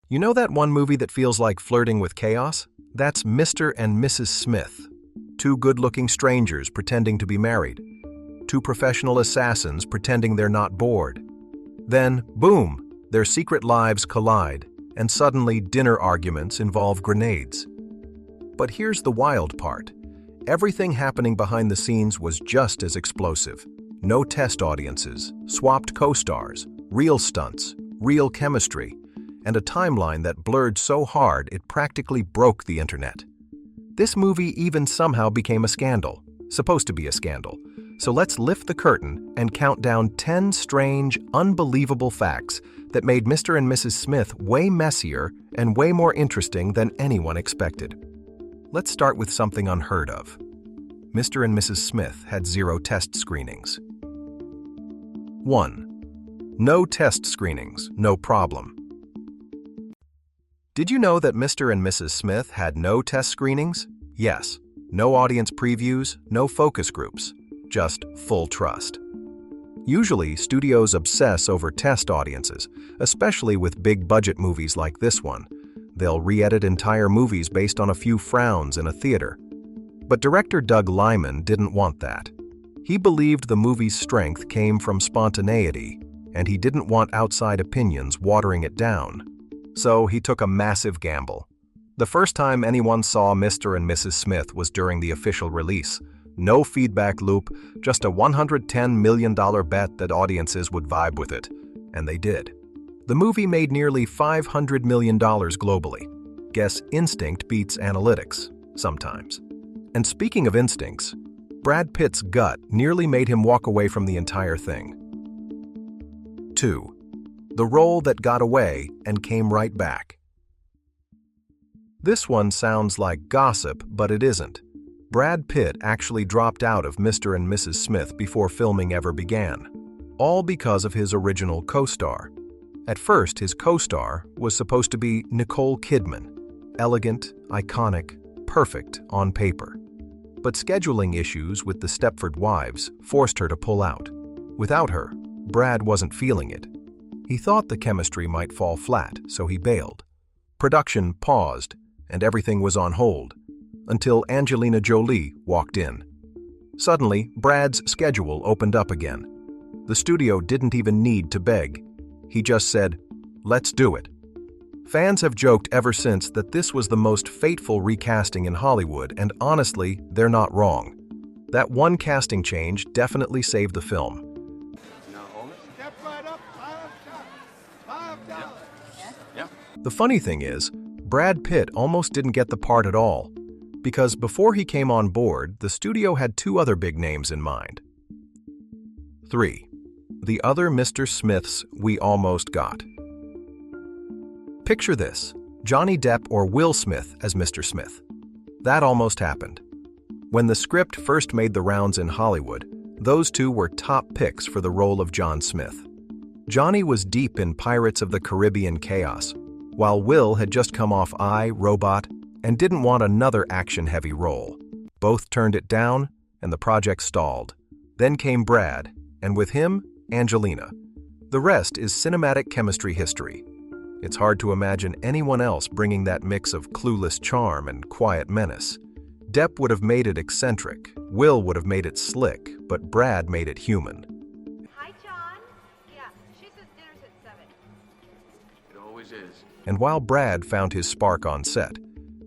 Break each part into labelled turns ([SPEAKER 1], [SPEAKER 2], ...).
[SPEAKER 1] You know that one movie that feels like flirting with chaos? That's Mr. and Mrs. Smith. Two good-looking strangers pretending to be married. Two professional assassins pretending they're not bored. Then, boom, their secret lives collide, and suddenly dinner arguments involve grenades. But here's the wild part. Everything happening behind the scenes was just as explosive. No test audiences, swapped co-stars, real stunts, real chemistry, and a timeline that blurred so hard it practically broke the internet. This movie even somehow became a scandal, supposed to be a scandal. So let's lift the curtain and count down 10 strange, unbelievable facts that made Mr. and Mrs. Smith way messier and way more interesting than anyone expected. Let's start with something unheard of. Mr. and Mrs. Smith had 0 test screenings. 1. No test screenings, no problem. Did you know that Mr. and Mrs. Smith had no test screenings? Yes. No audience previews, no focus groups, just full trust. Usually, studios obsess over test audiences, especially with big-budget movies like this one. They'll re-edit entire movies based on a few frowns in a theater. But director Doug Liman didn't want that. He believed the movie's strength came from spontaneity, and he didn't want outside opinions watering it down. So he took a massive gamble. The first time anyone saw Mr. and Mrs. Smith was during the official release. No feedback loop, just a $110 million bet that audiences would vibe with it. And they did. The movie made nearly $500 million globally. Guess instinct beats analytics, sometimes. And speaking of instincts, Brad Pitt's gut nearly made him walk away from the entire thing. 2. The role that got away and came right back. This one sounds like gossip, but it isn't. Brad Pitt actually dropped out of Mr. and Mrs. Smith before filming ever began, all because of his original co-star. At first, his co-star was supposed to be Nicole Kidman, elegant, iconic, perfect on paper. But scheduling issues with the Stepford Wives forced her to pull out. Without her, Brad wasn't feeling it. He thought the chemistry might fall flat, so he bailed. Production paused, and everything was on hold, until Angelina Jolie walked in. Suddenly, Brad's schedule opened up again. The studio didn't even need to beg. He just said, "Let's do it." Fans have joked ever since that this was the most fateful recasting in Hollywood, and honestly, they're not wrong. That one casting change definitely saved the film. The funny thing is, Brad Pitt almost didn't get the part at all, because before he came on board, the studio had 2 other big names in mind. 3. The other Mr. Smiths we almost got. Picture this, Johnny Depp or Will Smith as Mr. Smith. That almost happened. When the script first made the rounds in Hollywood, those two were top picks for the role of John Smith. Johnny was deep in Pirates of the Caribbean chaos, while Will had just come off I, Robot, and didn't want another action-heavy role. Both turned it down, and the project stalled. Then came Brad, and with him, Angelina. The rest is cinematic chemistry history. It's hard to imagine anyone else bringing that mix of clueless charm and quiet menace. Depp would have made it eccentric, Will would have made it slick, but Brad made it human.
[SPEAKER 2] Hi, John. Yeah, she says dinner's at 7.
[SPEAKER 3] It always is.
[SPEAKER 1] And while Brad found his spark on set,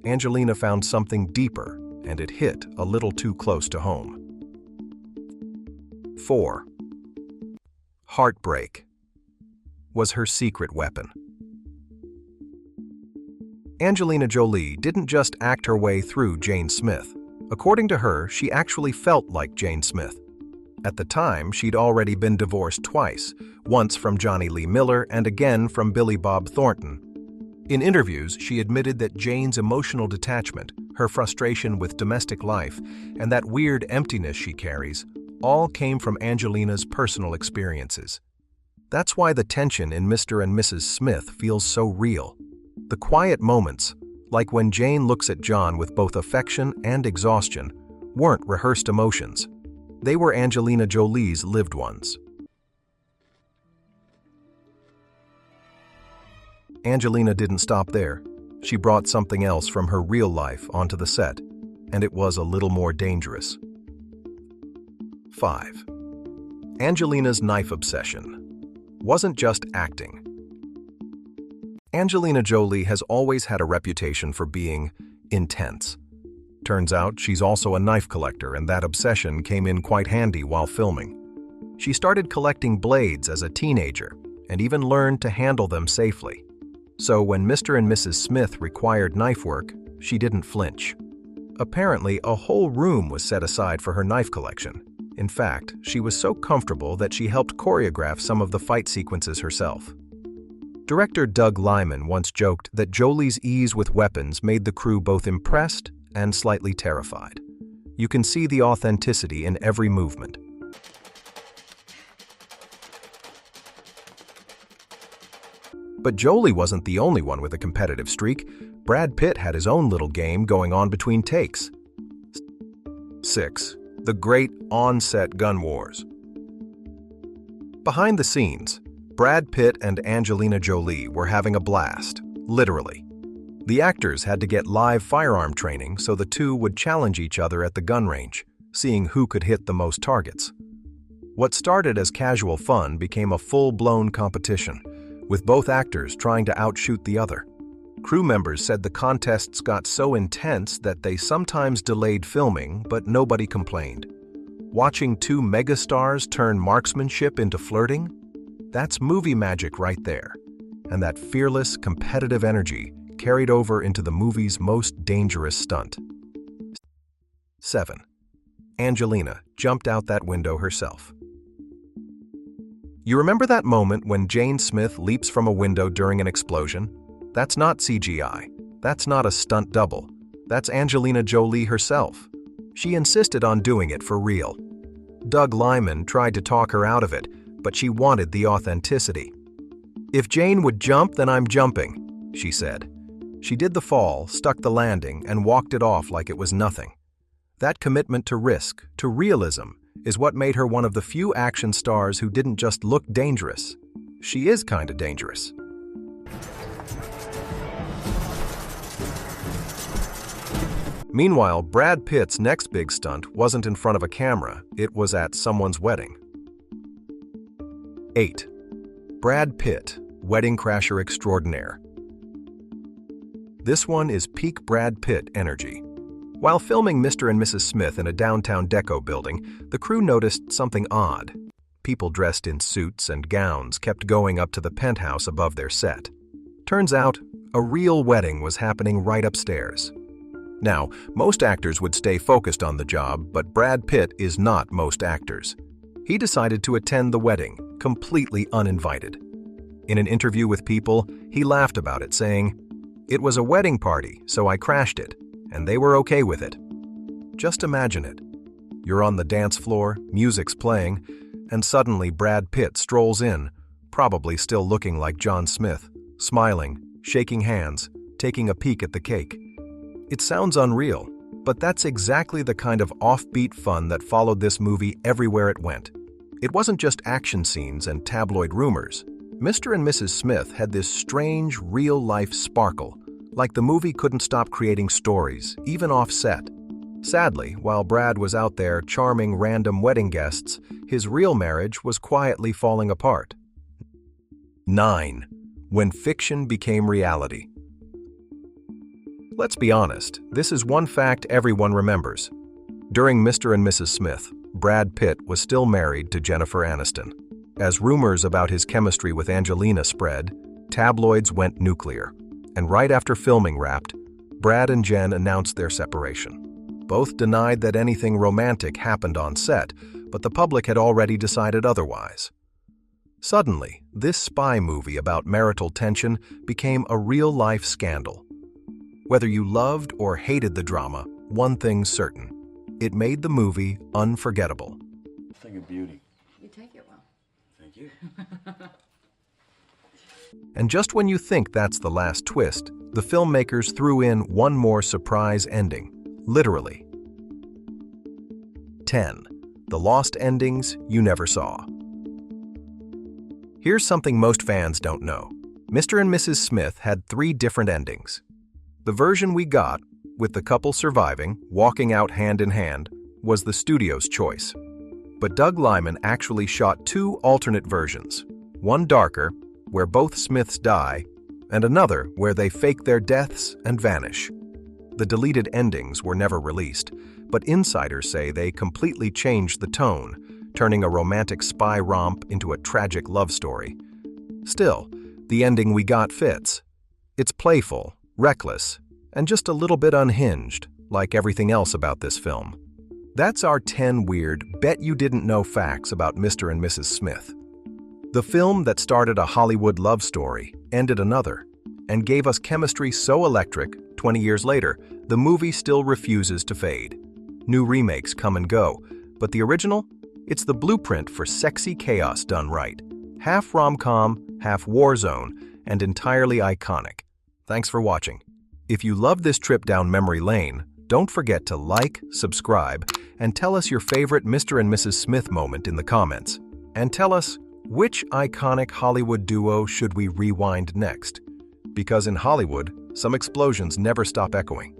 [SPEAKER 1] Angelina found something deeper, and it hit a little too close to home. 4. Heartbreak was her secret weapon. Angelina Jolie didn't just act her way through Jane Smith. According to her, she actually felt like Jane Smith. At the time, she'd already been divorced twice, once from Johnny Lee Miller and again from Billy Bob Thornton. In interviews, she admitted that Jane's emotional detachment, her frustration with domestic life, and that weird emptiness she carries, all came from Angelina's personal experiences. That's why the tension in Mr. and Mrs. Smith feels so real. The quiet moments, like when Jane looks at John with both affection and exhaustion, weren't rehearsed emotions. They were Angelina Jolie's lived ones. Angelina didn't stop there. She brought something else from her real life onto the set, and it was a little more dangerous. 5. Angelina's knife obsession wasn't just acting. Angelina Jolie has always had a reputation for being intense. Turns out she's also a knife collector, and that obsession came in quite handy while filming. She started collecting blades as a teenager and even learned to handle them safely. So when Mr. and Mrs. Smith required knife work, she didn't flinch. Apparently, a whole room was set aside for her knife collection. In fact, she was so comfortable that she helped choreograph some of the fight sequences herself. Director Doug Liman once joked that Jolie's ease with weapons made the crew both impressed and slightly terrified. You can see the authenticity in every movement. But Jolie wasn't the only one with a competitive streak. Brad Pitt had his own little game going on between takes. 6. The great on-set gun wars. Behind the scenes, Brad Pitt and Angelina Jolie were having a blast, literally. The actors had to get live firearm training so the two would challenge each other at the gun range, seeing who could hit the most targets. What started as casual fun became a full-blown competition, with both actors trying to outshoot the other. Crew members said the contests got so intense that they sometimes delayed filming, but nobody complained. Watching two megastars turn marksmanship into flirting? That's movie magic right there. And that fearless, competitive energy carried over into the movie's most dangerous stunt. 7. Angelina jumped out that window herself. You remember that moment when Jane Smith leaps from a window during an explosion? That's not CGI. That's not a stunt double. That's Angelina Jolie herself. She insisted on doing it for real. Doug Liman tried to talk her out of it, but she wanted the authenticity. "If Jane would jump, then I'm jumping," she said. She did the fall, stuck the landing, and walked it off like it was nothing. That commitment to risk, to realism, is what made her one of the few action stars who didn't just look dangerous. She is kinda dangerous. Meanwhile, Brad Pitt's next big stunt wasn't in front of a camera, it was at someone's wedding. 8. Brad Pitt, wedding crasher extraordinaire. This one is peak Brad Pitt energy. While filming Mr. and Mrs. Smith in a downtown deco building, the crew noticed something odd. People dressed in suits and gowns kept going up to the penthouse above their set. Turns out, a real wedding was happening right upstairs. Now, most actors would stay focused on the job, but Brad Pitt is not most actors. He decided to attend the wedding, completely uninvited. In an interview with People, he laughed about it, saying, "It was a wedding party, so I crashed it, and they were okay with it." Just imagine it. You're on the dance floor, music's playing, and suddenly Brad Pitt strolls in, probably still looking like John Smith, smiling, shaking hands, taking a peek at the cake. It sounds unreal, but that's exactly the kind of offbeat fun that followed this movie everywhere it went. It wasn't just action scenes and tabloid rumors. Mr. and Mrs. Smith had this strange, real-life sparkle, like the movie couldn't stop creating stories, even off-set. Sadly, while Brad was out there charming random wedding guests, his real marriage was quietly falling apart. 9. When fiction became reality. Let's be honest, this is one fact everyone remembers. During Mr. and Mrs. Smith, Brad Pitt was still married to Jennifer Aniston. As rumors about his chemistry with Angelina spread, tabloids went nuclear. And right after filming wrapped, Brad and Jen announced their separation. Both denied that anything romantic happened on set, but the public had already decided otherwise. Suddenly, this spy movie about marital tension became a real-life scandal. Whether you loved or hated the drama, one thing's certain. It made the movie unforgettable.
[SPEAKER 3] Thing of beauty.
[SPEAKER 2] You take it well.
[SPEAKER 3] Thank you.
[SPEAKER 1] And just when you think that's the last twist, the filmmakers threw in one more surprise ending, literally. 10. The lost endings you never saw. Here's something most fans don't know. Mr. and Mrs. Smith had 3 different endings. The version we got, with the couple surviving, walking out hand in hand, was the studio's choice. But Doug Liman actually shot 2 alternate versions, one darker, where both Smiths die, and another where they fake their deaths and vanish. The deleted endings were never released, but insiders say they completely changed the tone, turning a romantic spy romp into a tragic love story. Still, the ending we got fits. It's playful, reckless, and just a little bit unhinged, like everything else about this film. That's our 10 weird, bet-you-didn't-know facts about Mr. and Mrs. Smith. The film that started a Hollywood love story ended another, and gave us chemistry so electric, 20 years later, the movie still refuses to fade. New remakes come and go, but the original? It's the blueprint for sexy chaos done right. Half rom-com, half war zone, and entirely iconic. Thanks for watching. If you loved this trip down memory lane, don't forget to like, subscribe, and tell us your favorite Mr. and Mrs. Smith moment in the comments. And tell us, which iconic Hollywood duo should we rewind next? Because in Hollywood, some explosions never stop echoing.